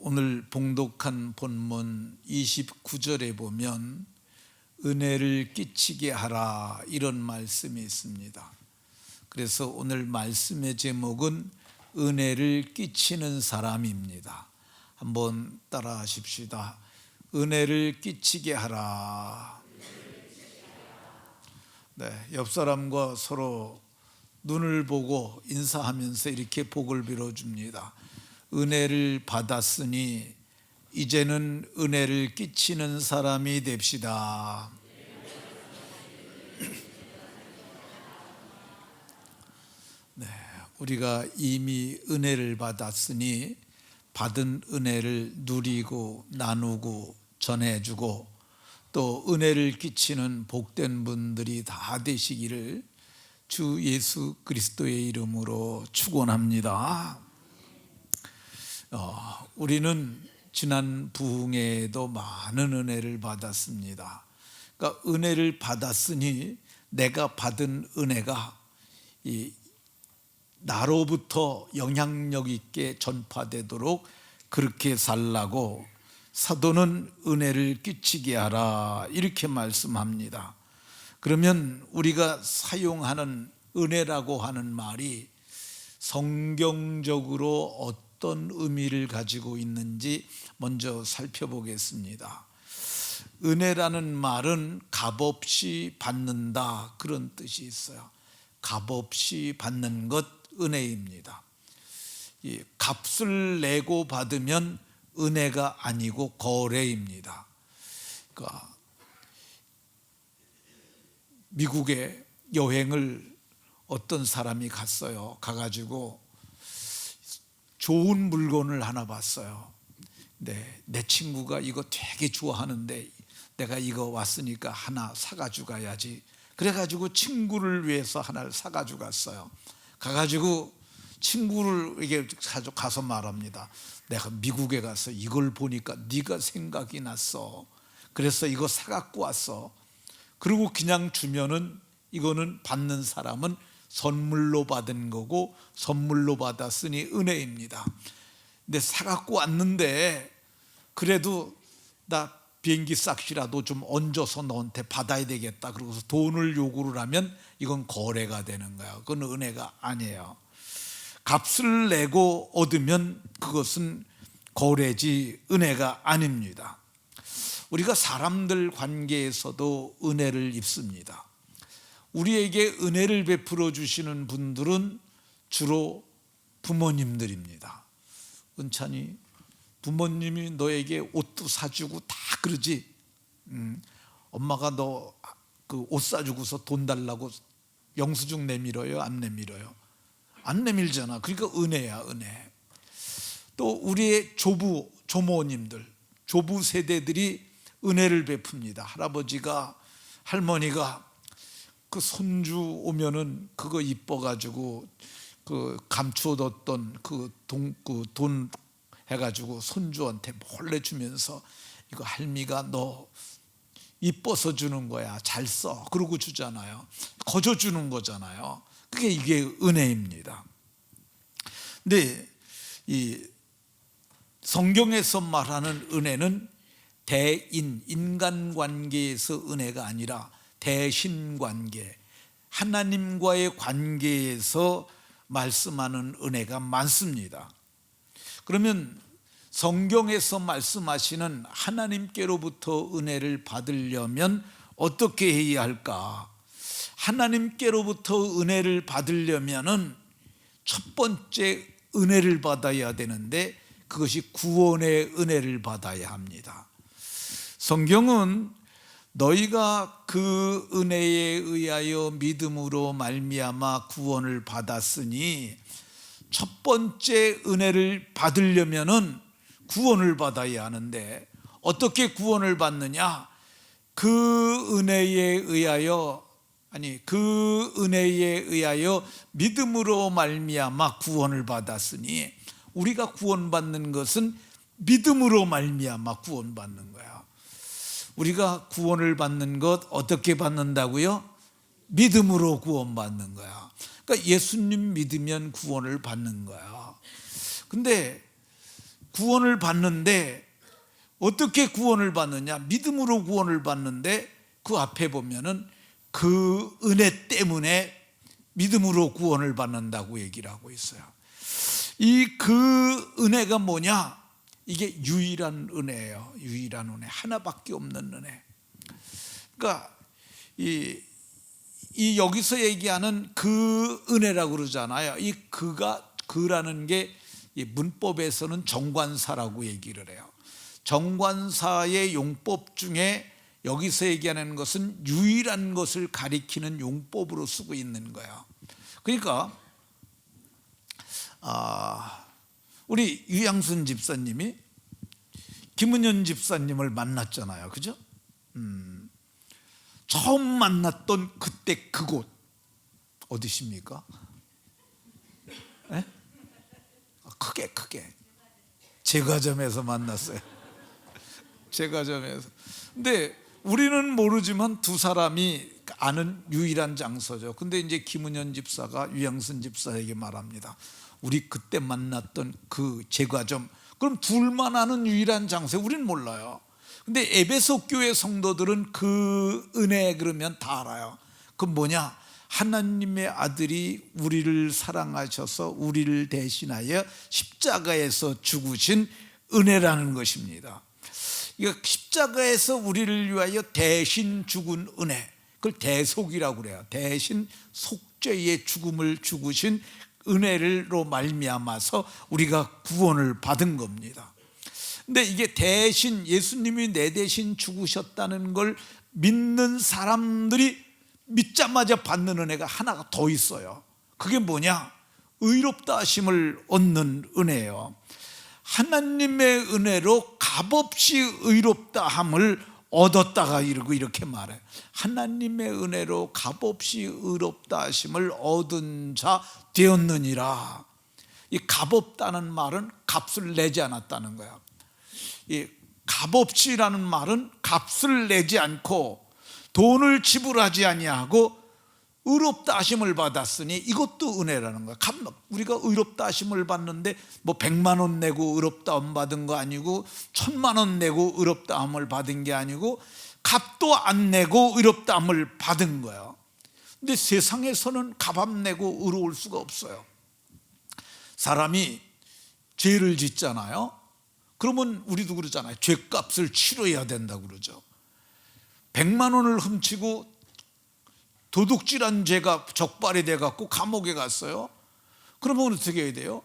오늘 봉독한 본문 29절에 보면 은혜를 끼치게 하라 이런 말씀이 있습니다. 그래서 오늘 말씀의 제목은 은혜를 끼치는 사람입니다. 한번 따라 하십시다. 은혜를 끼치게 하라. 네, 옆 사람과 서로 눈을 보고 인사하면서 이렇게 복을 빌어줍니다. 은혜를 받았으니 이제는 은혜를 끼치는 사람이 됩시다. 네, 우리가 이미 은혜를 받았으니 받은 은혜를 누리고 나누고 전해주고 또 은혜를 끼치는 복된 분들이 다 되시기를 주 예수 그리스도의 이름으로 축원합니다. 우리는 지난 부흥회에도 많은 은혜를 받았습니다. 그러니까 은혜를 받았으니 내가 받은 은혜가 나로부터 영향력 있게 전파되도록 그렇게 살라고 사도는 은혜를 끼치게 하라 이렇게 말씀합니다. 그러면 우리가 사용하는 은혜라고 하는 말이 성경적으로 어떤 의미를 가지고 있는지 먼저 살펴보겠습니다. 은혜라는 말은 값없이 받는다 그런 뜻이 있어요. 값없이 받는 것 은혜입니다. 이 값을 내고 받으면 은혜가 아니고 거래입니다. 그러니까 미국에 여행을 어떤 사람이 갔어요. 가가지고 좋은 물건을 하나 봤어요. 네, 내 친구가 이거 되게 좋아하는데 내가 이거 왔으니까 하나 사가지고 가야지. 그래가지고 친구를 위해서 하나를 사가지고 갔어요. 가가지고 친구를 가서 말합니다. 내가 미국에 가서 이걸 보니까 네가 생각이 났어. 그래서 이거 사갖고 왔어. 그리고 그냥 주면은 이거는 받는 사람은 선물로 받은 거고 선물로 받았으니 은혜입니다. 근데 사갖고 왔는데 그래도 나 비행기 싹시라도 좀 얹어서 너한테 받아야 되겠다. 그러고서 돈을 요구를 하면 이건 거래가 되는 거야. 그건 은혜가 아니에요. 값을 내고 얻으면 그것은 거래지 은혜가 아닙니다. 우리가 사람들 관계에서도 은혜를 입습니다. 우리에게 은혜를 베풀어 주시는 분들은 주로 부모님들입니다. 은찬이 부모님이 너에게 옷도 사주고 다 그러지. 엄마가 너 그 옷 사주고서 돈 달라고 영수증 내밀어요? 안 내밀어요? 안 내밀잖아. 그러니까 은혜야, 은혜. 또 우리의 조모님들, 조부 세대들이 은혜를 베풉니다. 할아버지가 할머니가 그 손주 오면은 그거 이뻐가지고 그 감추어뒀던 그 돈 해가지고 손주한테 몰래 주면서 이거 할미가 너 이뻐서 주는 거야. 잘 써. 그러고 주잖아요. 거저 주는 거잖아요. 그게 이게 은혜입니다. 근데 이 성경에서 말하는 은혜는 인간관계에서 은혜가 아니라 대신관계, 하나님과의 관계에서 말씀하는 은혜가 많습니다. 그러면 성경에서 말씀하시는 하나님께로부터 은혜를 받으려면 어떻게 해야 할까? 하나님께로부터 은혜를 받으려면은 첫 번째 은혜를 받아야 되는데 그것이 구원의 은혜를 받아야 합니다. 성경은 너희가 그 은혜에 의하여 믿음으로 말미암아 구원을 받았으니 첫 번째 은혜를 받으려면은 구원을 받아야 하는데 어떻게 구원을 받느냐? 그 은혜에 의하여 믿음으로 말미암아 구원을 받았으니 우리가 구원받는 것은 믿음으로 말미암아 구원받는 거야. 우리가 구원을 받는 것 어떻게 받는다고요? 믿음으로 구원받는 거야. 그러니까 예수님 믿으면 구원을 받는 거야. 근데 구원을 받는데 어떻게 구원을 받느냐? 믿음으로 구원을 받는데 그 앞에 보면은 그 은혜 때문에 믿음으로 구원을 받는다고 얘기를 하고 있어요. 이 그 은혜가 뭐냐? 이게 유일한 은혜예요. 유일한 은혜, 하나밖에 없는 은혜. 그러니까 이 여기서 얘기하는 그 은혜라고 그러잖아요. 이 그라는 게 이 문법에서는 정관사라고 얘기를 해요. 정관사의 용법 중에 여기서 얘기하는 것은 유일한 것을 가리키는 용법으로 쓰고 있는 거예요. 그러니까 우리 유양순 집사님이 김은현 집사님을 만났잖아요. 그죠? 처음 만났던 그때 그곳 어디십니까? 네? 크게 제과점에서 만났어요. 제과점에서. 근데 우리는 모르지만 두 사람이 아는 유일한 장소죠. 근데 이제 김은현 집사가 유양순 집사에게 말합니다. 우리 그때 만났던 그 제과점, 그럼 둘만 아는 유일한 장소, 우리는 몰라요. 근데 에베소 교회 성도들은 그 은혜 그러면 다 알아요. 그건 뭐냐? 하나님의 아들이 우리를 사랑하셔서 우리를 대신하여 십자가에서 죽으신 은혜라는 것입니다. 이거 십자가에서 우리를 위하여 대신 죽은 은혜, 그걸 대속이라고 그래요. 대신 속죄의 죽음을 죽으신 은혜로 말미암아서 우리가 구원을 받은 겁니다. 근데 이게 대신 예수님이 내 대신 죽으셨다는 걸 믿는 사람들이 믿자마자 받는 은혜가 하나가 더 있어요. 그게 뭐냐? 의롭다 하심을 얻는 은혜예요. 하나님의 은혜로 값없이 의롭다 함을 얻었다가 이렇게 말해요. 하나님의 은혜로 값없이 의롭다 하심을 얻은 자 되었느니라. 이 값없다는 말은 값을 내지 않았다는 거야. 이 값없이라는 말은 값을 내지 않고 돈을 지불하지 아니하고 의롭다 하심을 받았으니 이것도 은혜라는 거야. 우리가 의롭다 하심을 받는데 뭐 100만 원 내고 의롭다 함 받은 거 아니고 1000만 원 내고 의롭다 함을 받은 게 아니고 값도 안 내고 의롭다 함을 받은 거예요. 근데 세상에서는 값 안 내고 의로울 수가 없어요. 사람이 죄를 짓잖아요. 그러면 우리도 그러잖아요. 죄값을 치러야 된다고 그러죠. 100만 원을 훔치고 도둑질한 죄가 적발이 돼갖고 감옥에 갔어요. 그러면 어떻게 해야 돼요?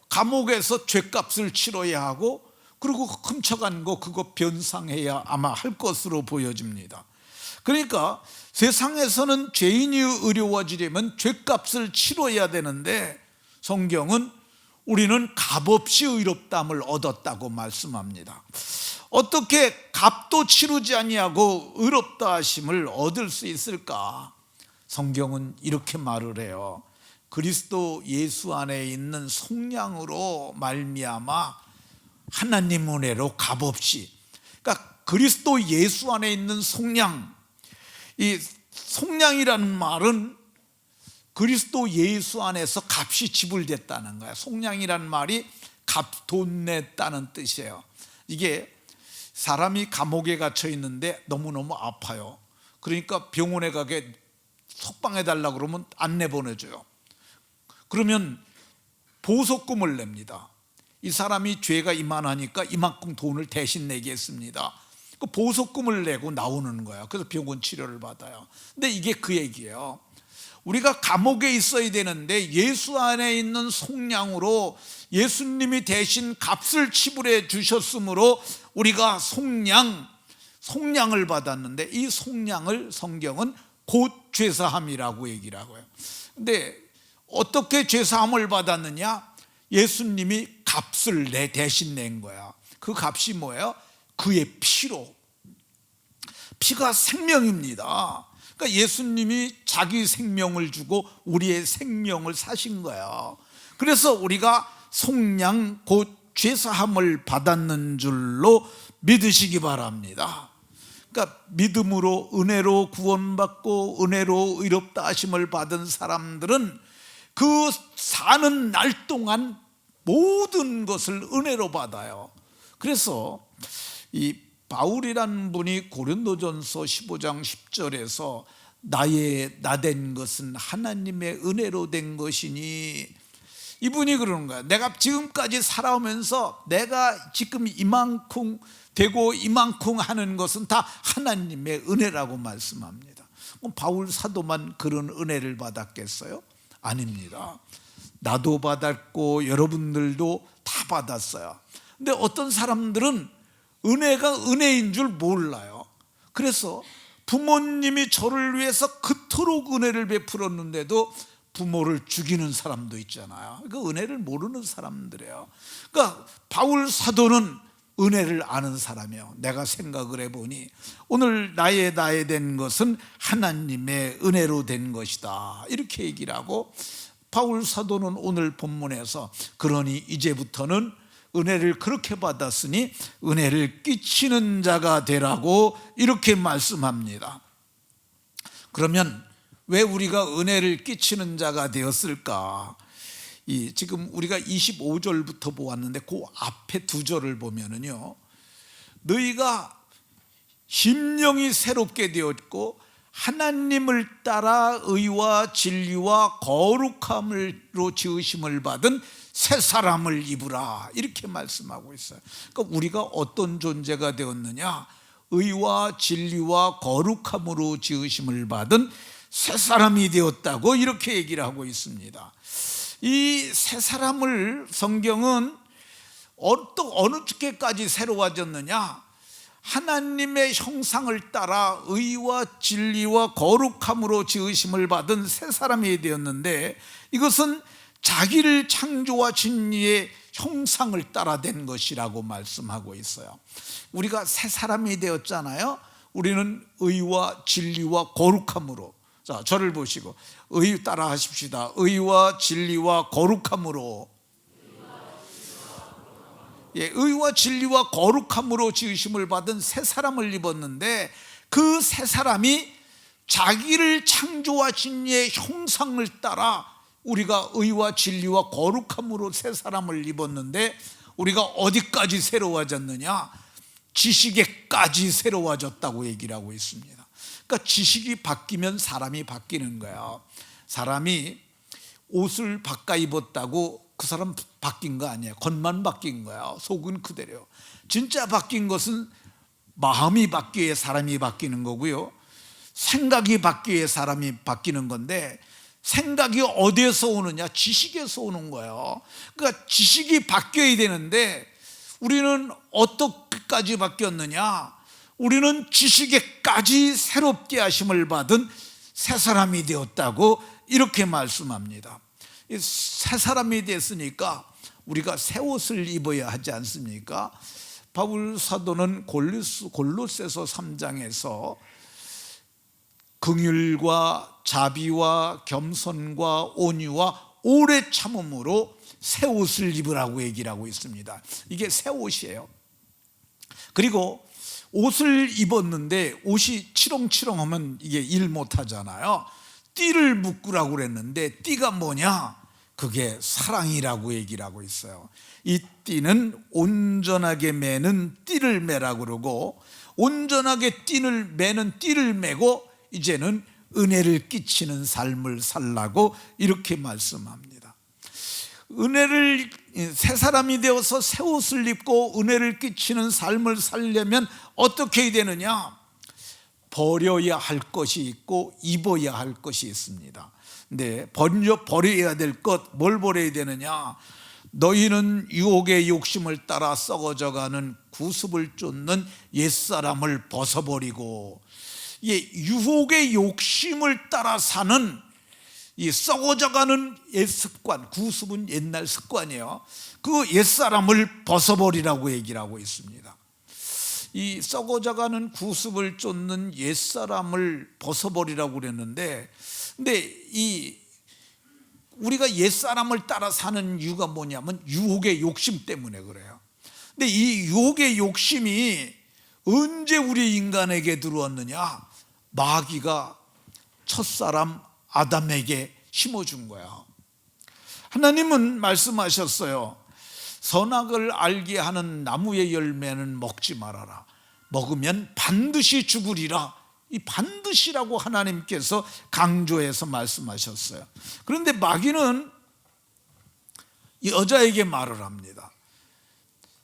감옥에서 죄값을 치러야 하고, 그리고 훔쳐간 거 그거 변상해야 아마 할 것으로 보여집니다. 그러니까 세상에서는 죄인이 의로워지려면 죄값을 치러야 되는데 성경은 우리는 값없이 의롭다함을 얻었다고 말씀합니다. 어떻게 값도 치르지 아니하고 의롭다 하심을 얻을 수 있을까? 성경은 이렇게 말을 해요. 그리스도 예수 안에 있는 속량으로 말미암아 하나님 은혜로 값없이, 그러니까 그리스도 예수 안에 있는 속량, 이 속량이라는 말은 그리스도 예수 안에서 값이 지불됐다는 거야. 속량이라는 말이 돈 냈다는 뜻이에요. 이게 사람이 감옥에 갇혀 있는데 너무너무 아파요. 그러니까 병원에 가게 석방해 달라고 그러면 안 내보내줘요. 그러면 보석금을 냅니다. 이 사람이 죄가 이만하니까 이만큼 돈을 대신 내겠습니다. 그 보석금을 내고 나오는 거야. 그래서 병원 치료를 받아요. 근데 이게 그 얘기예요. 우리가 감옥에 있어야 되는데 예수 안에 있는 속량으로 예수님이 대신 값을 지불해 주셨으므로 우리가 속량을 받았는데, 이 속량을 성경은 곧 죄사함이라고 얘기를 하고요. 근데 어떻게 죄사함을 받았느냐? 예수님이 값을 대신 낸 거야. 그 값이 뭐예요? 그의 피로. 피가 생명입니다. 그러니까 예수님이 자기 생명을 주고 우리의 생명을 사신 거예요. 그래서 우리가 속량 곧 죄사함을 받았는 줄로 믿으시기 바랍니다. 그러니까 믿음으로 은혜로 구원받고 은혜로 의롭다 하심을 받은 사람들은 그 사는 날 동안 모든 것을 은혜로 받아요. 그래서 이 바울이라는 분이 고린도전서 15장 10절에서 나된 것은 하나님의 은혜로 된 것이니, 이분이 그러는 거야. 내가 지금까지 살아오면서 내가 지금 이만큼 되고 이만큼 하는 것은 다 하나님의 은혜라고 말씀합니다. 바울 사도만 그런 은혜를 받았겠어요? 아닙니다. 나도 받았고 여러분들도 다 받았어요. 근데 어떤 사람들은 은혜가 은혜인 줄 몰라요. 그래서 부모님이 저를 위해서 그토록 은혜를 베풀었는데도 부모를 죽이는 사람도 있잖아요. 그 은혜를 모르는 사람들이에요. 그러니까 바울 사도는 은혜를 아는 사람이에요. 내가 생각을 해보니 오늘 나의 된 것은 하나님의 은혜로 된 것이다, 이렇게 얘기를 하고, 바울 사도는 오늘 본문에서 그러니 이제부터는 은혜를 그렇게 받았으니 은혜를 끼치는 자가 되라고 이렇게 말씀합니다. 그러면 왜 우리가 은혜를 끼치는 자가 되었을까? 지금 우리가 25절부터 보았는데 그 앞에 두 절을 보면은요, 너희가 심령이 새롭게 되었고 하나님을 따라 의와 진리와 거룩함으로 지으심을 받은 새 사람을 입으라, 이렇게 말씀하고 있어요. 그러니까 우리가 어떤 존재가 되었느냐? 의와 진리와 거룩함으로 지으심을 받은 새 사람이 되었다고 이렇게 얘기를 하고 있습니다. 이 새 사람을 성경은 어느 주께까지 새로워졌느냐? 하나님의 형상을 따라 의와 진리와 거룩함으로 지으심을 받은 새 사람이 되었는데, 이것은 자기를 창조하신 이의 형상을 따라 된 것이라고 말씀하고 있어요. 우리가 새 사람이 되었잖아요. 우리는 의와 진리와 거룩함으로, 자, 저를 보시고 의 따라 하십시다. 의와 진리와 거룩함으로. 의와 진리와 거룩함으로 지으심을 받은 새 사람을 입었는데, 그 새 사람이 자기를 창조하신 이의 형상을 따라 우리가 의와 진리와 거룩함으로 새 사람을 입었는데, 우리가 어디까지 새로워졌느냐? 지식에까지 새로워졌다고 얘기를 하고 있습니다. 그러니까 지식이 바뀌면 사람이 바뀌는 거예요. 사람이 옷을 바꿔 입었다고 그 사람 바뀐 거 아니에요. 겉만 바뀐 거예요. 속은 그대로요. 진짜 바뀐 것은 마음이 바뀌어야 사람이 바뀌는 거고요, 생각이 바뀌어야 사람이 바뀌는 건데, 생각이 어디에서 오느냐? 지식에서 오는 거예요. 그러니까 지식이 바뀌어야 되는데 우리는 어떻게까지 바뀌었느냐? 우리는 지식에까지 새롭게 하심을 받은 새 사람이 되었다고 이렇게 말씀합니다. 새 사람이 됐으니까 우리가 새 옷을 입어야 하지 않습니까? 바울 사도는 골로새서 3장에서 긍휼과 자비와 겸손과 온유와 오래 참음으로 새 옷을 입으라고 얘기를 하고 있습니다. 이게 새 옷이에요. 그리고 옷을 입었는데 옷이 치렁치렁하면 이게 일 못하잖아요. 띠를 묶으라고 그랬는데 띠가 뭐냐? 그게 사랑이라고 얘기를 하고 있어요. 이 띠는 온전하게 매는 띠를 매라고 그러고, 온전하게 매는 띠를 매고 이제는 은혜를 끼치는 삶을 살라고 이렇게 말씀합니다. 은혜를, 새 사람이 되어서 새 옷을 입고 은혜를 끼치는 삶을 살려면 어떻게 해야 되느냐? 버려야 할 것이 있고 입어야 할 것이 있습니다. 근데 버려야 될 것, 뭘 버려야 되느냐? 너희는 유혹의 욕심을 따라 썩어져가는 구습을 쫓는 옛사람을 벗어버리고, 유혹의 욕심을 따라 사는 이 썩어져가는 옛 습관, 구습은 옛날 습관이에요. 그 옛사람을 벗어버리라고 얘기를 하고 있습니다. 이 썩어져가는 구습을 쫓는 옛사람을 벗어버리라고 그랬는데, 근데 우리가 옛사람을 따라 사는 이유가 뭐냐면 유혹의 욕심 때문에 그래요. 근데 이 유혹의 욕심이 언제 우리 인간에게 들어왔느냐? 마귀가 첫사람 아담에게 심어준 거야. 하나님은 말씀하셨어요. 선악을 알게 하는 나무의 열매는 먹지 말아라. 먹으면 반드시 죽으리라. 이 반드시라고 하나님께서 강조해서 말씀하셨어요. 그런데 마귀는 이 여자에게 말을 합니다.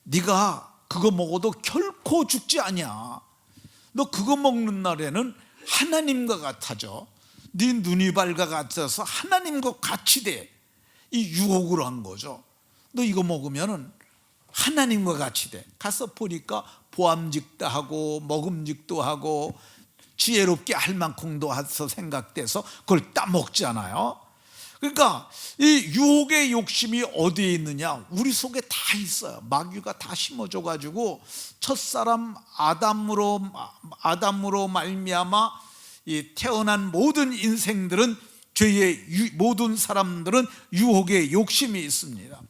네가 그거 먹어도 결코 죽지 않냐. 너 그거 먹는 날에는 하나님과 같아져. 네 눈이 밝아 같아서 하나님과 같이 돼. 이 유혹으로 한 거죠. 너 이거 먹으면은 하나님과 같이 돼. 가서 보니까 보암직도 하고 먹음직도 하고 지혜롭게 할 만큼도 해서 생각돼서 그걸 따먹잖아요. 그러니까 이 유혹의 욕심이 어디에 있느냐? 우리 속에 다 있어요. 마귀가 다 심어줘 가지고 첫사람 아담으로 말미암아 태어난 모든 인생들은 죄의 모든 사람들은 유혹의 욕심이 있습니다.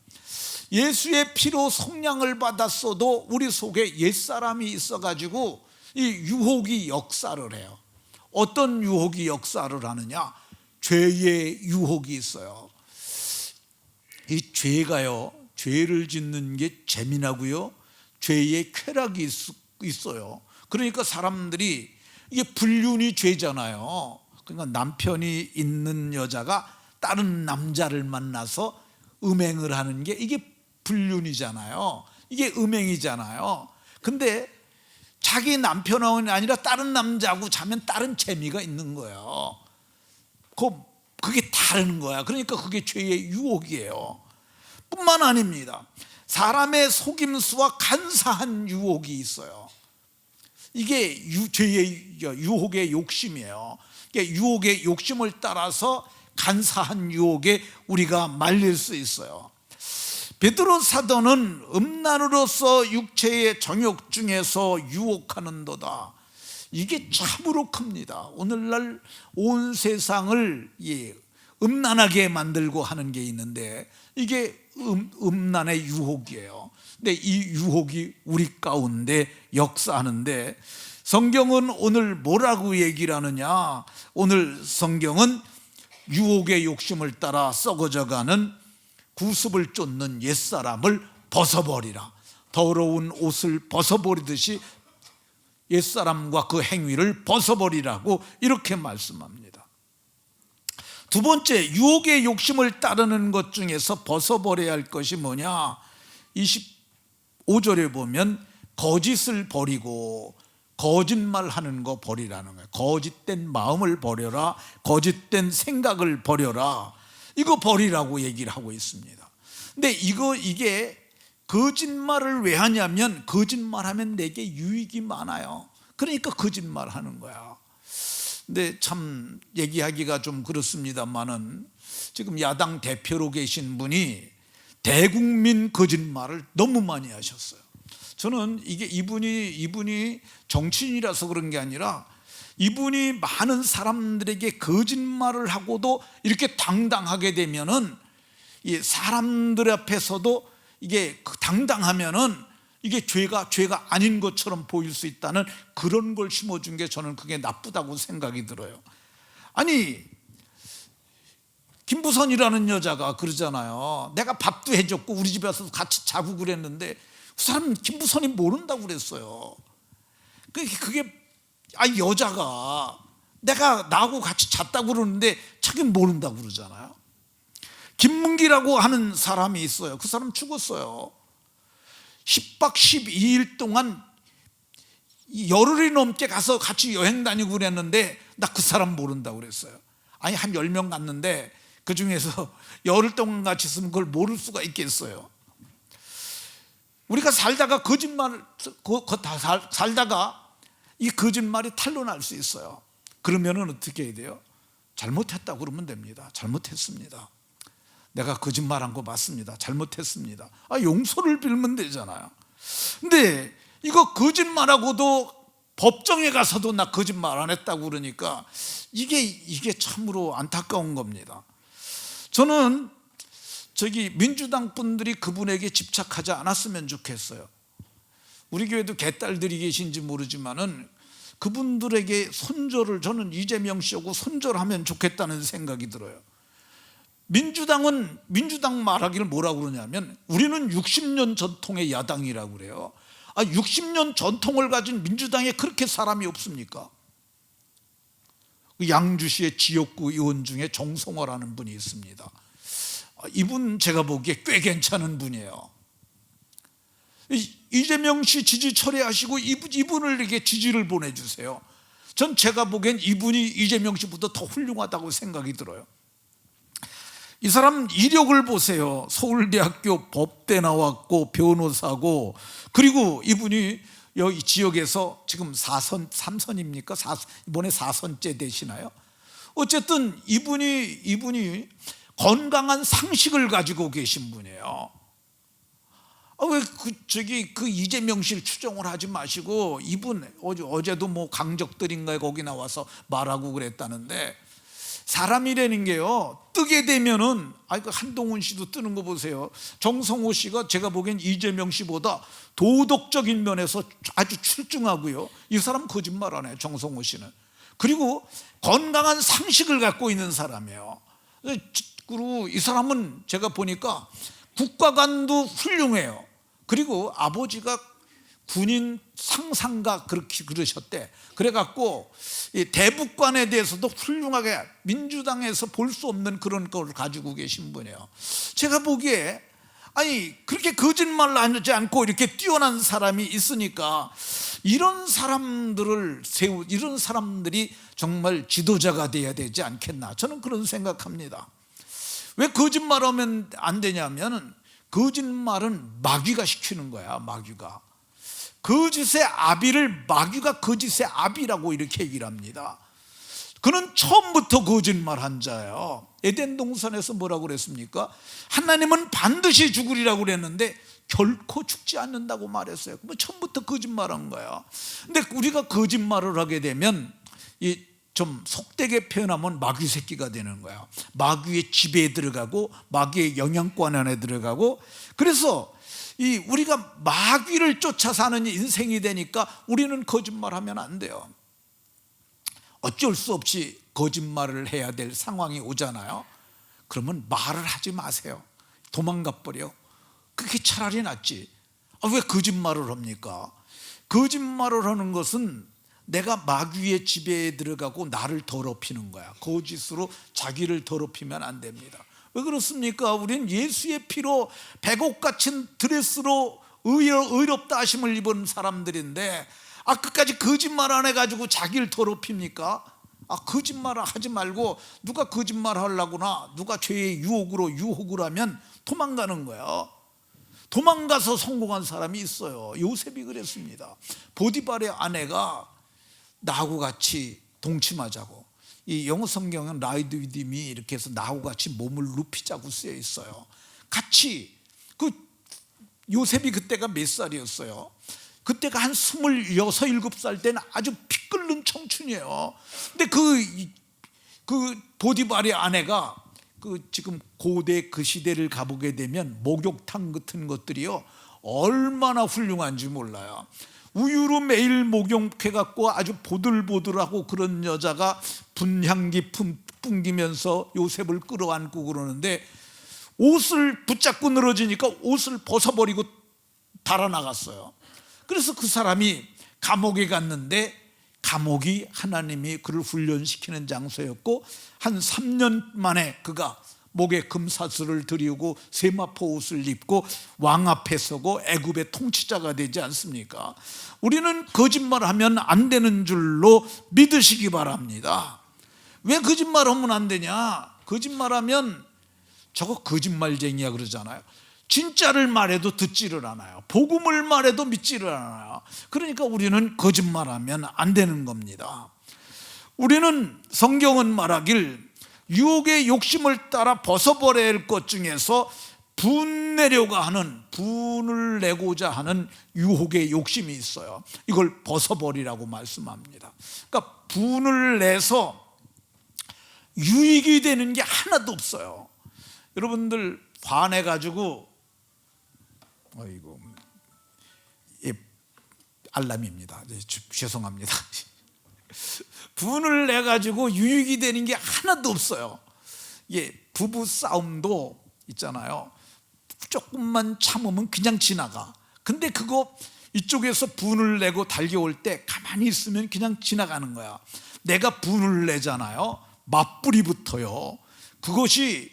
예수의 피로 속량을 받았어도 우리 속에 옛사람이 있어 가지고 이 유혹이 역사를 해요. 어떤 유혹이 역사를 하느냐? 죄의 유혹이 있어요. 이 죄가요, 죄를 짓는 게 재미나고요, 죄의 쾌락이 있어요. 그러니까 사람들이, 이게 불륜이 죄잖아요. 그러니까 남편이 있는 여자가 다른 남자를 만나서 음행을 하는 게 이게 불륜이잖아요. 이게 음행이잖아요. 근데 자기 남편이 아니라 다른 남자하고 자면 다른 재미가 있는 거예요. 그게 다른 거야. 그러니까 그게 죄의 유혹이에요. 뿐만 아닙니다. 사람의 속임수와 간사한 유혹이 있어요. 이게 죄의 유혹의 욕심이에요. 유혹의 욕심을 따라서 간사한 유혹에 우리가 말릴 수 있어요. 베드로 사도는 음란으로서 육체의 정욕 중에서 유혹하는도다. 이게 참으로 큽니다. 오늘날 온 세상을 음란하게 만들고 하는 게 있는데 이게 음란의 유혹이에요. 근데 이 유혹이 우리 가운데 역사하는데 성경은 오늘 뭐라고 얘기를 하느냐? 오늘 성경은 유혹의 욕심을 따라 썩어져가는 구습을 쫓는 옛사람을 벗어버리라. 더러운 옷을 벗어버리듯이 옛사람과 그 행위를 벗어버리라고 이렇게 말씀합니다. 두 번째, 유혹의 욕심을 따르는 것 중에서 벗어버려야 할 것이 뭐냐? 25절에 보면 거짓을 버리고 거짓말하는 거 버리라는 거예요. 거짓된 마음을 버려라. 거짓된 생각을 버려라. 이거 버리라고 얘기를 하고 있습니다. 근데 이게 거짓말을 왜 하냐면 거짓말하면 내게 유익이 많아요. 그러니까 거짓말하는 거야. 근데 참 얘기하기가 좀 그렇습니다만은 지금 야당 대표로 계신 분이 대국민 거짓말을 너무 많이 하셨어요. 저는 이게 이분이 정치인이라서 그런 게 아니라 이분이 많은 사람들에게 거짓말을 하고도 이렇게 당당하게 되면은 이 사람들 앞에서도 이게 당당하면은 이게 죄가 아닌 것처럼 보일 수 있다는 그런 걸 심어준 게 저는 그게 나쁘다고 생각이 들어요. 아니, 김부선이라는 여자가 그러잖아요. 내가 밥도 해줬고 우리 집에 와서 같이 자고 그랬는데 그 사람 김부선이 모른다고 그랬어요. 그게 여자가 내가 나하고 같이 잤다고 그러는데 자기는 모른다고 그러잖아요. 김문기라고 하는 사람이 있어요. 그 사람 죽었어요. 10박 12일 동안 열흘이 넘게 가서 같이 여행 다니고 그랬는데 나 그 사람 모른다고 그랬어요. 아니, 한 10명 갔는데 그 중에서 열흘 동안 같이 있으면 그걸 모를 수가 있겠어요. 우리가 살다가 살다가 이 거짓말이 탄로날 수 있어요. 그러면은 어떻게 해야 돼요? 잘못했다고 그러면 됩니다. 잘못했습니다. 내가 거짓말한 거 맞습니다. 잘못했습니다. 용서를 빌면 되잖아요. 근데 이거 거짓말하고도 법정에 가서도 나 거짓말 안 했다고 그러니까 이게 참으로 안타까운 겁니다. 저는 민주당 분들이 그분에게 집착하지 않았으면 좋겠어요. 우리 교회도 개딸들이 계신지 모르지만은 그분들에게 손절을, 저는 이재명 씨하고 손절하면 좋겠다는 생각이 들어요. 민주당 말하기를 뭐라고 그러냐면 우리는 60년 전통의 야당이라고 그래요. 60년 전통을 가진 민주당에 그렇게 사람이 없습니까? 양주시의 지역구 의원 중에 정성호라는 분이 있습니다. 이분 제가 보기에 꽤 괜찮은 분이에요. 이재명 씨 지지 철회하시고 이분을 이렇게 지지를 보내주세요. 전 제가 보기엔 이분이 이재명 씨보다 더 훌륭하다고 생각이 들어요. 이 사람 이력을 보세요. 서울대학교 법대 나왔고 변호사고, 그리고 이분이 여기 지역에서 지금 3선입니까? 이번에 4선째 되시나요? 어쨌든 이분이 건강한 상식을 가지고 계신 분이에요. 왜 그 이재명 씨를 추종을 하지 마시고, 이분 어제도 뭐 강적들인가에 거기 나와서 말하고 그랬다는데, 사람이라는 게요, 뜨게 되면은 그 한동훈 씨도 뜨는 거 보세요. 정성호 씨가 제가 보기엔 이재명 씨보다 도덕적인 면에서 아주 출중하고요. 이 사람 거짓말 안 해요, 정성호 씨는. 그리고 건강한 상식을 갖고 있는 사람이에요. 그리고 이 사람은 제가 보니까 국가관도 훌륭해요. 그리고 아버지가 군인 상상가 그렇게 그러셨대. 그래갖고 대북관에 대해서도 훌륭하게 민주당에서 볼 수 없는 그런 걸 가지고 계신 분이에요. 제가 보기에 그렇게 거짓말 하지 않고 이렇게 뛰어난 사람이 있으니까 이런 사람들이 정말 지도자가 돼야 되지 않겠나, 저는 그런 생각합니다. 왜 거짓말하면 안 되냐면, 거짓말은 마귀가 시키는 거야. 마귀가 거짓의 아비를 마귀가 거짓의 아비라고 이렇게 얘기를 합니다. 그는 처음부터 거짓말한 자예요. 에덴 동산에서 뭐라고 그랬습니까? 하나님은 반드시 죽으리라고 그랬는데 결코 죽지 않는다고 말했어요. 그럼 처음부터 거짓말한 거야. 근데 우리가 거짓말을 하게 되면 좀 속되게 표현하면 마귀 새끼가 되는 거야. 마귀의 지배에 들어가고 마귀의 영향권 안에 들어가고, 그래서 우리가 마귀를 쫓아 사는 인생이 되니까 우리는 거짓말하면 안 돼요. 어쩔 수 없이 거짓말을 해야 될 상황이 오잖아요. 그러면 말을 하지 마세요. 도망가 버려. 그게 차라리 낫지. 왜 거짓말을 합니까? 거짓말을 하는 것은 내가 마귀의 지배에 들어가고 나를 더럽히는 거야. 거짓으로 자기를 더럽히면 안 됩니다. 왜 그렇습니까? 우린 예수의 피로 백옥 같은 드레스로 의롭다 하심을 입은 사람들인데, 끝까지 거짓말 안 해가지고 자기를 더럽힙니까? 거짓말을 하지 말고, 누가 거짓말 하려구나, 누가 죄의 유혹을 하면 도망가는 거예요. 도망가서 성공한 사람이 있어요. 요셉이 그랬습니다. 보디발의 아내가 나하고 같이 동침하자고, 이 영어 성경은 라이드 위디미 이렇게 해서 나하고 같이 몸을 눕히자고 쓰여 있어요. 같이. 요셉이 그때가 몇 살이었어요? 그때가 한 26, 27살 때는 아주 피 끓는 청춘이에요. 근데 그 보디발의 아내가 지금 고대 그 시대를 가보게 되면 목욕탕 같은 것들이요, 얼마나 훌륭한지 몰라요. 우유로 매일 목욕해갖고 아주 보들보들하고 그런 여자가 분향기 풍기면서 요셉을 끌어안고 그러는데, 옷을 붙잡고 늘어지니까 옷을 벗어버리고 달아나갔어요. 그래서 그 사람이 감옥에 갔는데, 감옥이 하나님이 그를 훈련시키는 장소였고, 한 3년 만에 그가 목에 금사슬을 들이고 세마포 옷을 입고 왕 앞에 서고 애굽의 통치자가 되지 않습니까? 우리는 거짓말하면 안 되는 줄로 믿으시기 바랍니다. 왜 거짓말하면 안 되냐? 거짓말하면 저거 거짓말쟁이야 그러잖아요. 진짜를 말해도 듣지를 않아요. 복음을 말해도 믿지를 않아요. 그러니까 우리는 거짓말하면 안 되는 겁니다. 우리는, 성경은 말하길 유혹의 욕심을 따라 벗어버려야 할 것 중에서 분을 내고자 하는 유혹의 욕심이 있어요. 이걸 벗어버리라고 말씀합니다. 그러니까 분을 내서 유익이 되는 게 하나도 없어요. 여러분들 화내가지고, 알람입니다. 죄송합니다. 분을 내가지고 유익이 되는 게 하나도 없어요. 부부 싸움도 있잖아요. 조금만 참으면 그냥 지나가. 근데 그거 이쪽에서 분을 내고 달겨올 때 가만히 있으면 그냥 지나가는 거야. 내가 분을 내잖아요. 맞불이 붙어요. 그것이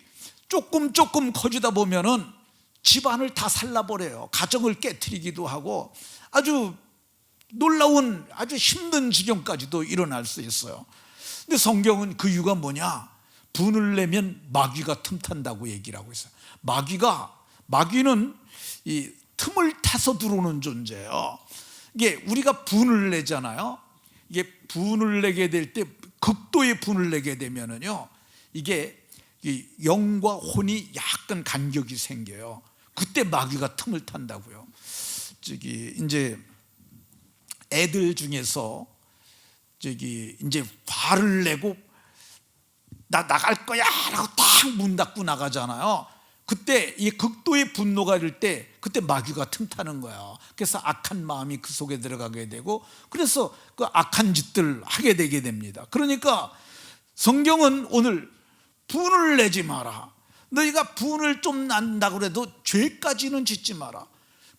조금 커지다 보면은 집안을 다 살라버려요. 가정을 깨트리기도 하고 아주 놀라운, 아주 힘든 지경까지도 일어날 수 있어요. 근데 성경은 그 이유가 뭐냐? 분을 내면 마귀가 틈탄다고 얘기를 하고 있어요. 마귀는 이 틈을 타서 들어오는 존재예요. 이게 우리가 분을 내잖아요. 이게 분을 내게 될 때, 극도의 분을 내게 되면은요, 이게 영과 혼이 약간 간격이 생겨요. 그때 마귀가 틈을 탄다고요. 이제 애들 중에서 이제 화를 내고 나 나갈 거야 라고 딱 문 닫고 나가잖아요. 그때 이 극도의 분노가 일 때 그때 마귀가 틈타는 거예요. 그래서 악한 마음이 그 속에 들어가게 되고, 그래서 그 악한 짓들 하게 되게 됩니다. 그러니까 성경은 오늘 분을 내지 마라. 너희가 분을 좀 난다고 해도 죄까지는 짓지 마라.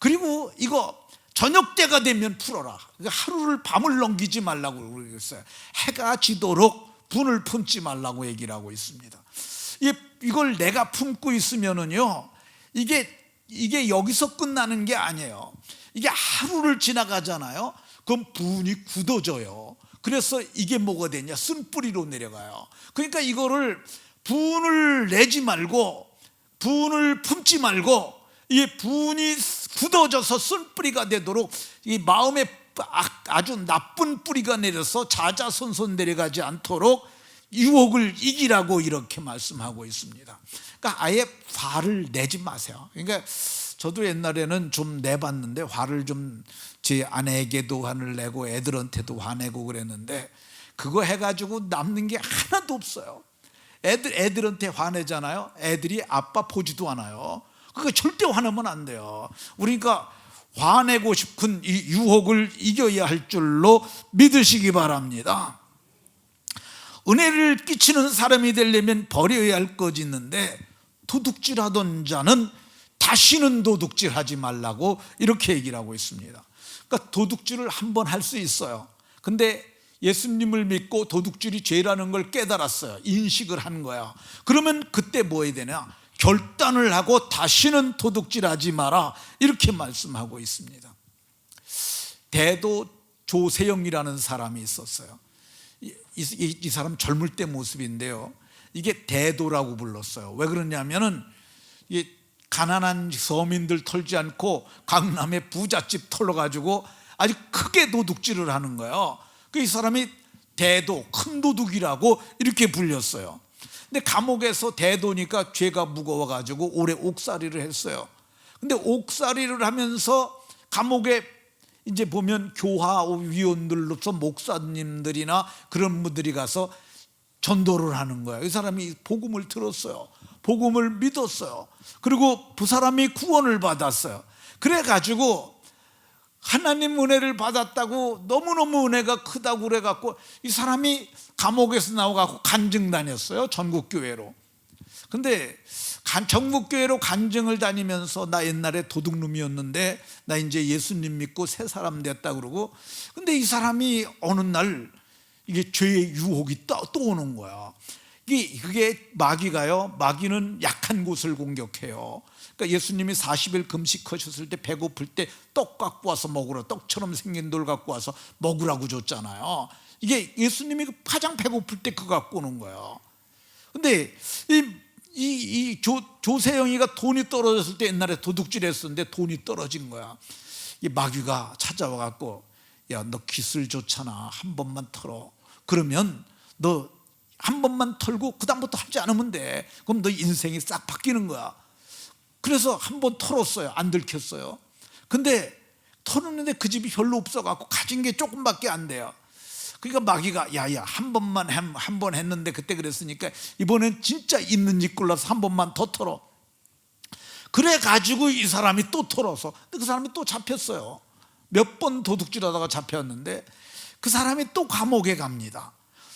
그리고 이거 저녁 때가 되면 풀어라. 하루를 밤을 넘기지 말라고 그랬어요. 해가 지도록 분을 품지 말라고 얘기를 하고 있습니다. 이걸 내가 품고 있으면은요, 이게 여기서 끝나는 게 아니에요. 이게 하루를 지나가잖아요. 그럼 분이 굳어져요. 그래서 이게 뭐가 되냐? 쓴뿌리로 내려가요. 그러니까 이거를 분을 내지 말고, 분을 품지 말고, 이 분이 굳어져서 쓴뿌리가 되도록 이 마음에 아주 나쁜 뿌리가 내려서 자자손손 내려가지 않도록 유혹을 이기라고 이렇게 말씀하고 있습니다. 그러니까 아예 화를 내지 마세요. 그러니까 저도 옛날에는 좀 내봤는데, 화를 좀 제 아내에게도 화를 내고 애들한테도 화내고 그랬는데, 그거 해가지고 남는 게 하나도 없어요. 애들한테 화내잖아요. 애들이 아빠 보지도 않아요. 그거 절대 화내면 안 돼요. 그러니까 화내고 싶은 이 유혹을 이겨야 할 줄로 믿으시기 바랍니다. 은혜를 끼치는 사람이 되려면 버려야 할 것이 있는데, 도둑질하던 자는 다시는 도둑질하지 말라고 이렇게 얘기를 하고 있습니다. 그러니까 도둑질을 한번 할 수 있어요. 근데 예수님을 믿고 도둑질이 죄라는 걸 깨달았어요. 인식을 한 거야. 그러면 그때 뭐 해야 되냐? 결단을 하고 다시는 도둑질하지 마라, 이렇게 말씀하고 있습니다. 대도 조세영이라는 사람이 있었어요. 이 사람 젊을 때 모습인데요, 이게 대도라고 불렀어요. 왜 그러냐면은 이게 가난한 서민들 털지 않고 강남의 부잣집 털어가지고 아주 크게 도둑질을 하는 거예요. 이 사람이 대도, 큰 도둑이라고 이렇게 불렸어요. 근데 감옥에서 대도니까 죄가 무거워가지고 오래 옥살이를 했어요. 근데 옥살이를 하면서 감옥에 이제 보면 교화위원들로서 목사님들이나 그런 분들이 가서 전도를 하는 거예요. 이 사람이 복음을 들었어요. 복음을 믿었어요. 그리고 그 사람이 구원을 받았어요. 그래가지고 하나님 은혜를 받았다고, 너무너무 은혜가 크다고 그래갖고 이 사람이 감옥에서 나와갖고 간증 다녔어요. 전국교회로. 근데 전국교회로 간증을 다니면서 나 옛날에 도둑놈이었는데 나 이제 예수님 믿고 새 사람 됐다 그러고, 근데 이 사람이 어느 날 이게 죄의 유혹이 또 오는 거야. 그게 마귀가요, 마귀는 약한 곳을 공격해요. 그러니까 예수님이 40일 금식하셨을 때 배고플 때 떡 갖고 와서 먹으라, 떡처럼 생긴 돌 갖고 와서 먹으라고 줬잖아요. 이게 예수님이 가장 배고플 때 그거 갖고 오는 거예요. 근데 이 조세영이가 돈이 떨어졌을 때 옛날에 도둑질했었는데 돈이 떨어진 거야. 이 마귀가 찾아와 갖고, 야, 너 기술 좋잖아, 한 번만 털어. 그러면 너 한 번만 털고 그다음부터 하지 않으면 돼. 그럼 너 인생이 싹 바뀌는 거야. 그래서 한 번 털었어요. 안 들켰어요. 근데 털었는데 그 집이 별로 없어갖고 가진 게 조금밖에 안 돼요. 그러니까 마귀가 야야, 한 번 했는데 그때 그랬으니까 이번엔 진짜 있는 집 골라서 한 번만 더 털어. 그래가지고 이 사람이 또 털어서, 근데 그 사람이 또 잡혔어요. 몇 번 도둑질하다가 잡혔는데 그 사람이 또 감옥에 갑니다.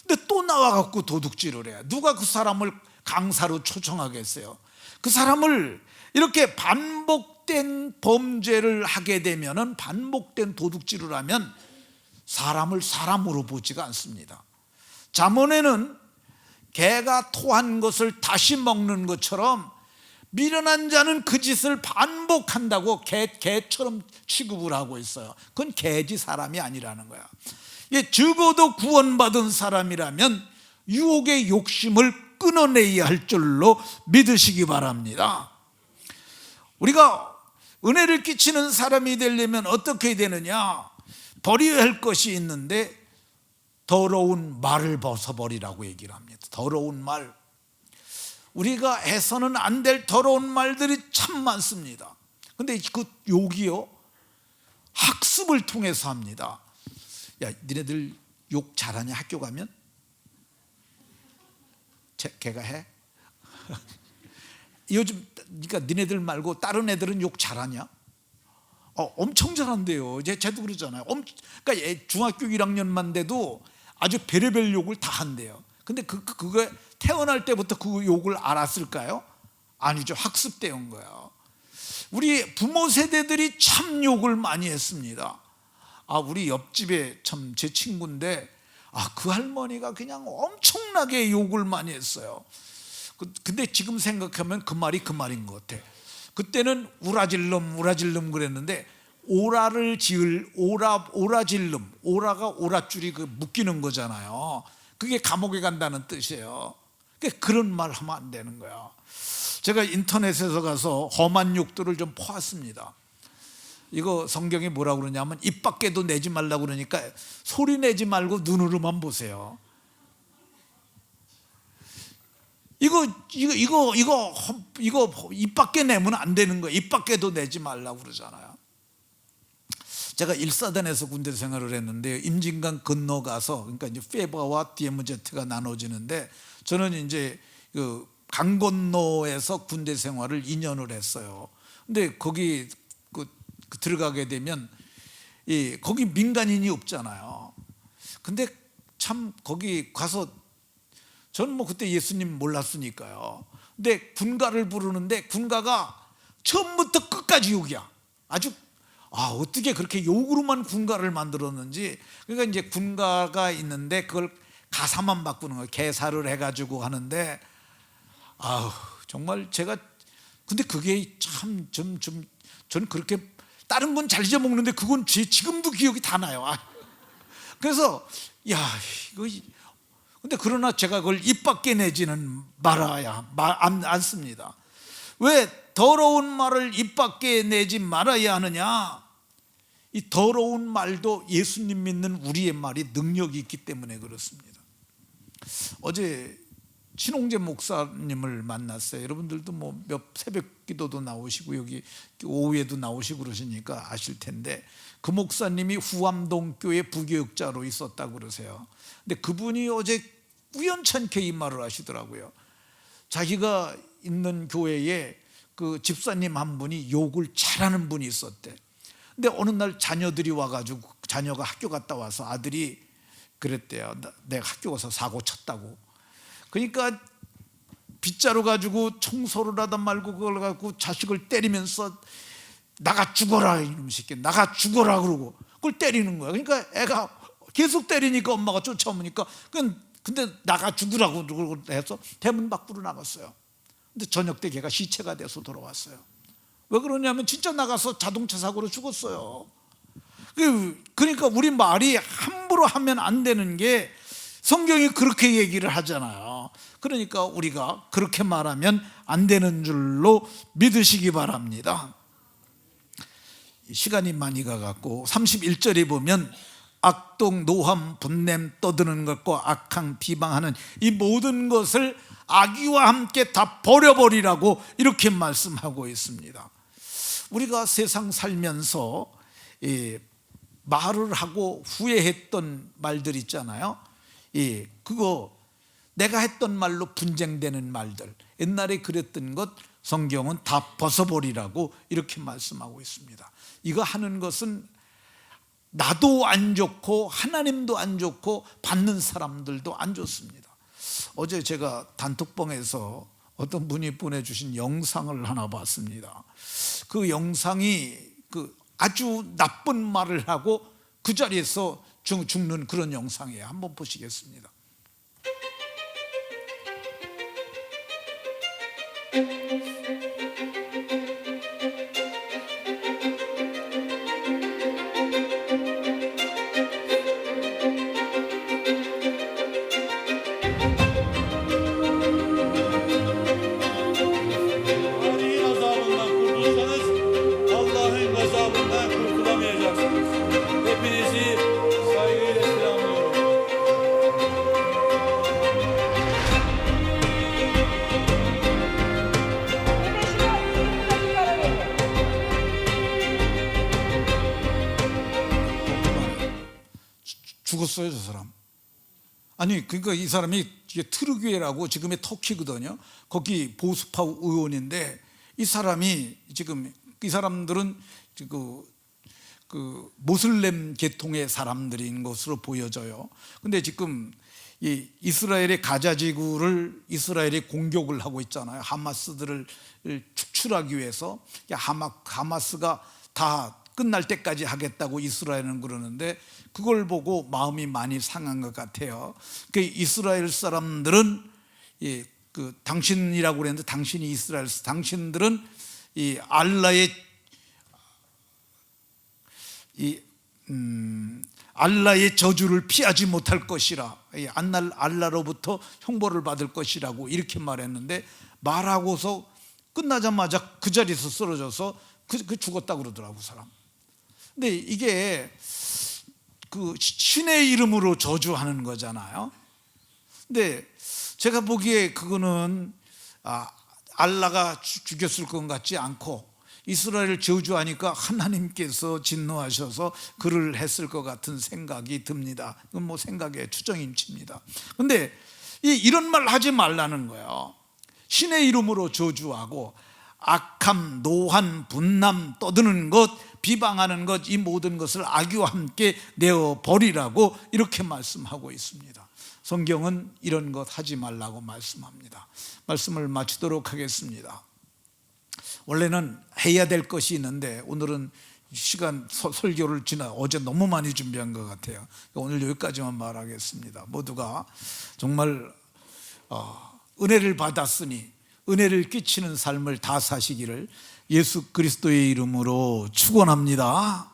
근데 또 나와갖고 도둑질을 해. 누가 그 사람을 강사로 초청하겠어요? 그 사람을 이렇게 반복된 범죄를 하게 되면은, 반복된 도둑질을 하면 사람을 사람으로 보지가 않습니다. 잠언에는 개가 토한 것을 다시 먹는 것처럼 미련한 자는 그 짓을 반복한다고 개처럼 취급을 하고 있어요. 그건 개지 사람이 아니라는 거야. 적어도 구원받은 사람이라면 유혹의 욕심을 끊어내야 할 줄로 믿으시기 바랍니다. 우리가 은혜를 끼치는 사람이 되려면 어떻게 되느냐? 버려야 할 것이 있는데 더러운 말을 벗어버리라고 얘기를 합니다. 더러운 말, 우리가 해서는 안 될 더러운 말들이 참 많습니다. 근데 그 욕이요, 학습을 통해서 합니다. 야, 니네들 욕 잘하냐? 학교 가면? 걔가 해? 요즘 그러니까 니네들 말고 다른 애들은 욕 잘하냐? 엄청 잘한대요. 쟤도 그러잖아요. 그러니까 중학교 1학년만 돼도 아주 별의별 욕을 다 한대요. 근데 그거 태어날 때부터 그 욕을 알았을까요? 아니죠. 학습되온 거예요. 우리 부모 세대들이 참 욕을 많이 했습니다. 우리 옆집에 참 제 친구인데 그 할머니가 그냥 엄청나게 욕을 많이 했어요. 근데 지금 생각하면 그 말이 그 말인 것 같아. 그때는 우라질놈 그랬는데, 오라를 지을 오라질놈, 오라가 오랏줄이 묶이는 거잖아요. 그게 감옥에 간다는 뜻이에요. 그런 말 하면 안 되는 거야. 제가 인터넷에서 가서 험한 욕들을 좀 보았습니다. 이거 성경에 뭐라고 그러냐면, 입 밖에도 내지 말라고 그러니까 소리 내지 말고 눈으로만 보세요. 이거 입 밖에 내면 안 되는 거예요. 입 밖에도 내지 말라고 그러잖아요. 제가 일사단에서 군대 생활을 했는데, 임진강 건너가서, 그러니까 이제 페바와 DMZ가 나눠지는데, 저는 이제 그 강 건너에서 군대 생활을 2년을 했어요. 근데 거기 들어가게 되면 거기 민간인이 없잖아요. 근데 참 거기 가서, 저는 그때 예수님 몰랐으니까요. 근데 군가를 부르는데 군가가 처음부터 끝까지 욕이야. 아주 어떻게 그렇게 욕으로만 군가를 만들었는지. 그러니까 이제 군가가 있는데 그걸 가사만 바꾸는 거예요. 개사를 해가지고 하는데, 정말 제가, 근데 그게 참 저는 그렇게, 다른 건 잘 잊어먹는데 그건 지금도 기억이 다 나요. 그래서 근데 그러나 제가 그걸 입 밖에 내지는 말아야 않습니다. 왜 더러운 말을 입 밖에 내지 말아야 하느냐? 이 더러운 말도 예수님 믿는 우리의 말이 능력이 있기 때문에 그렇습니다. 어제 신홍재 목사님을 만났어요. 여러분들도 몇 새벽 기도도 나오시고 여기 오후에도 나오시고 그러시니까 아실 텐데, 그 목사님이 후암동 교회 부교육자로 있었다고 그러세요. 근데 그분이 어제 우연찮게 이 말을 하시더라고요. 자기가 있는 교회에 그 집사님 한 분이 욕을 잘하는 분이 있었대. 근데 어느 날 자녀들이 와가지고, 자녀가 학교 갔다 와서 아들이 그랬대요. 내가 학교 가서 사고 쳤다고. 그러니까 빗자루 가지고 청소를 하다 말고 그걸 갖고 자식을 때리면서 나가 죽어라, 이놈 새끼, 나가 죽어라 그러고 그걸 때리는 거야. 그러니까 애가 계속 때리니까 엄마가 쫓아오니까, 근데 나가 죽으라고 해서 대문 밖으로 나갔어요. 근데 저녁 때 걔가 시체가 돼서 돌아왔어요. 왜 그러냐면 진짜 나가서 자동차 사고로 죽었어요. 그러니까 우리 말이 함부로 하면 안 되는 게 성경이 그렇게 얘기를 하잖아요. 그러니까 우리가 그렇게 말하면 안 되는 줄로 믿으시기 바랍니다. 시간이 많이 가갖고 31절에 보면, 악독, 노함, 분냄, 떠드는 것과 악항, 비방하는 이 모든 것을 악의와 함께 다 버려버리라고 이렇게 말씀하고 있습니다. 우리가 세상 살면서 말을 하고 후회했던 말들 있잖아요. 그거 내가 했던 말로 분쟁되는 말들, 옛날에 그랬던 것 성경은 다 벗어버리라고 이렇게 말씀하고 있습니다. 이거 하는 것은 나도 안 좋고 하나님도 안 좋고 받는 사람들도 안 좋습니다. 어제 제가 단톡방에서 어떤 분이 보내주신 영상을 하나 봤습니다. 그 영상이 아주 나쁜 말을 하고 그 자리에서 죽는 그런 영상이에요. 한번 보시겠습니다. Tarihin azabından kurtulsanız Allah'ın gazabından kurtulamayacaksınız. Hepinizi saygıyla selamlıyorum. 죽었어요, 저 사람. 아니, 그러니까 이 사람이 이게 트르기에라고 지금의 터키거든요. 거기 보수파 의원인데 이 사람이 지금 이 사람들은 그 모슬렘 계통의 사람들인 것으로 보여져요. 근데 지금 이 이스라엘의 가자 지구를 이스라엘이 공격을 하고 있잖아요. 하마스들을 축출하기 위해서. 하마스가 다 끝날 때까지 하겠다고 이스라엘은 그러는데 그걸 보고 마음이 많이 상한 것 같아요. 그 이스라엘 사람들은 당신이라고 그랬는데 당신이 이스라엘, 당신들은 이 알라의 저주를 피하지 못할 것이라, 알라로부터 형벌을 받을 것이라고 이렇게 말했는데, 말하고서 끝나자마자 그 자리에서 쓰러져서 죽었다 그러더라고, 사람. 근데 이게 그 신의 이름으로 저주하는 거잖아요. 근데 제가 보기에 그거는 알라가 죽였을 것 같지 않고 이스라엘을 저주하니까 하나님께서 진노하셔서 그를 했을 것 같은 생각이 듭니다. 이건 뭐 생각의 추정임치입니다. 근데 이런 말 하지 말라는 거예요. 신의 이름으로 저주하고 악함, 노한, 분남, 떠드는 것, 비방하는 것, 이 모든 것을 악의와 함께 내어버리라고 이렇게 말씀하고 있습니다. 성경은 이런 것 하지 말라고 말씀합니다. 말씀을 마치도록 하겠습니다. 원래는 해야 될 것이 있는데 오늘은 시간 설교를 어제 너무 많이 준비한 것 같아요. 오늘 여기까지만 말하겠습니다. 모두가 정말 은혜를 받았으니 은혜를 끼치는 삶을 다 사시기를 예수 그리스도의 이름으로 축원합니다.